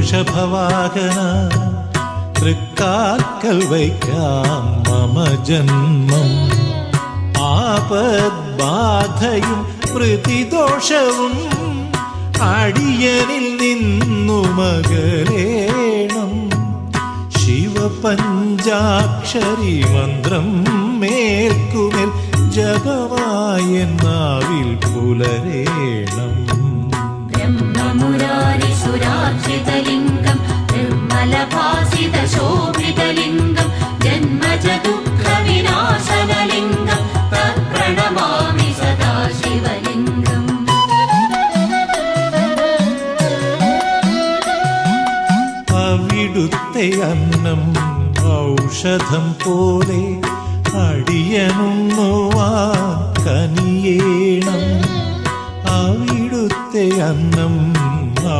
വൃഷഭവാഹന തൃക്കാൽക്കൽ വയ്ക്കാം മമ ജന്മം. ആപദ്ബാധയും പ്രതിദോഷവും അടിയനിൽ നിന്നു മകലേണം. ശിവപഞ്ചാക്ഷരി മന്ത്രം മേൽക്കുമേൽ ജപമായ നാവിൽ പുലരേണം. ബ്രഹ്മമുരാരിസുരാർച്ചിതലിംഗം നിർമ്മലഭാസിതശോഭിതലിംഗം ജന്മജദുഃഖവിനാശനലിംഗം തത്പ്രണമാമി സദാശിവലിംഗം. അവിടുത്തെ അന്നം ഔഷധം പോലെ അടിയനുണ്ണുവാൻ കനിയേണം. അവിടുത്തെ അന്നം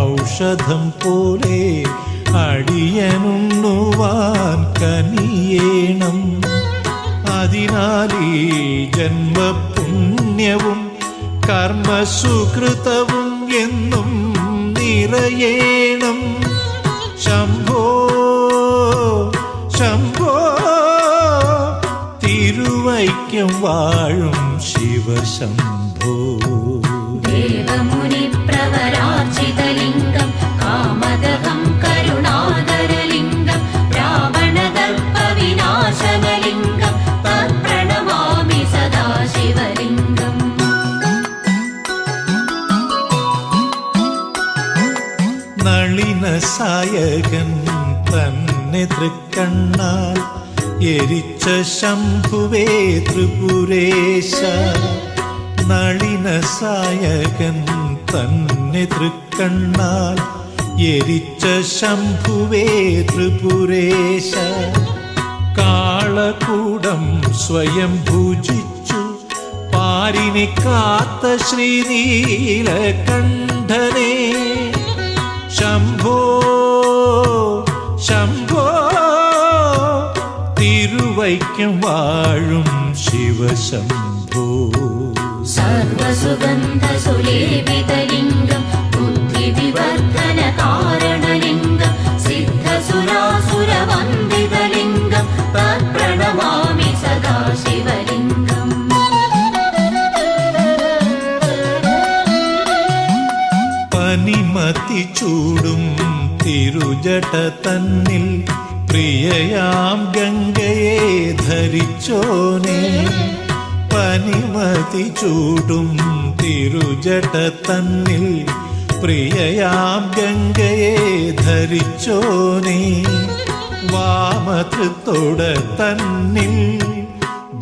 ഔഷധം പോലെ അടിയനുണ്ണുവാൻ കനിയേണം. അതിനാലീ ജന്മപുണ്യവും കർമ്മസുകൃതവും എന്നും നിറയേണം. ശംഭോ ശംഭോ തിരുവൈക്കം വാഴും ശിവശംഭോ. ദേവമുനി പ്രവരാർച്ചിതലിംഗം കാമദഹം കരുണാകരലിംഗം രാവണദർപ്പവിനാശനലിംഗം തത്പ്രണമാമി സദാശിവലിംഗം. നളിനസായകൻ തന്നെ തൃക്കണ്ണാൽ എരിച്ച ശംഭുവേ ത്രിപുരേശ. നളിനസായകൻ തന്നെ തൃക്കണ്ണാൽ എരിച്ച ശംഭുവേ ത്രിപുരേശ. കാളകൂടം സ്വയം ഭുജിച്ചു പാരിനെ കാത്ത ശ്രീനീലകണ്ഠനേ. ശംഭോ ശംഭോ തിരുവൈക്കം വാഴും ശിവശംഭോ. സർവസുഗന്ധസുലേപിതലിംഗം ബുദ്ധിവിവർദ്ധന കാരണലിംഗം സിദ്ധസുരാസുരവന്ദിതലിംഗം തത്പ്രണമാമി സദാശിവലിംഗം. പനിമതി ചൂടും തിരുജട തന്നിൽ പ്രിയയാം ഗംഗയെ ധരിച്ചോനേ. പനിമതി ചൂടും തിരുജട തന്നിൽ പ്രിയയാം ഗംഗയെ ധരിച്ചോനേ. വാമതൃത്തോട തന്നിൽ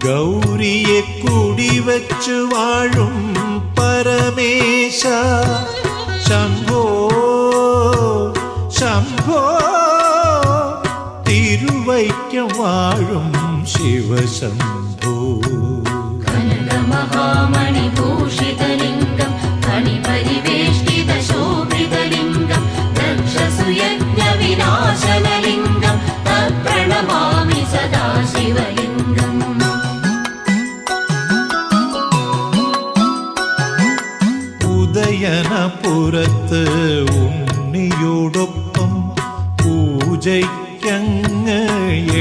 ഗൗരിയെ കുടിവച്ചു വാഴും പരമേശ. ശംഭോ ശംഭോ തിരുവൈക്കം വാഴും ശിവശംഭോ. കനകമഹാമണിഭൂഷിതലിംഗം ഫണിപരിവേഷ്ടിതശോഭിതലിംഗം ദക്ഷസുയജ്ഞവിനാശനലിംഗം തത്പ്രണമാമി സദാശിവലിംഗം. ഉദയനപുരത്ത് ഉണ്ണിയോടൊപ്പം പൂജയ്ക്കങ്ങ്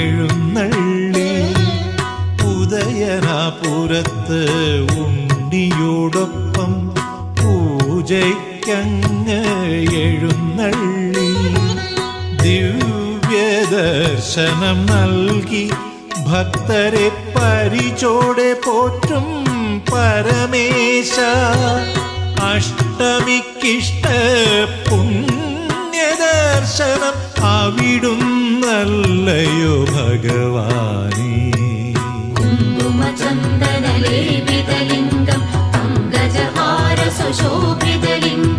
എഴുന്നള്ളി. ഉദയനപുരത്ത് ഉണ്ണിയോടൊപ്പം പൂജയ്ക്കങ്ങ് എഴുന്നള്ളി. ദിവ്യദർശനം നൽകി ഭക്തരെ പരിചോടെ പോറ്റും പരമേശ. അഷ്ടമിക്കിഷ്ട പുണ്യദർശനം അവിടുന്നല്ലയോ ഭഗവാനേ. കുങ്കുമചന്ദനലേപിതലിംഗം പങ്കജഹാര സുശോഭിതലിംഗം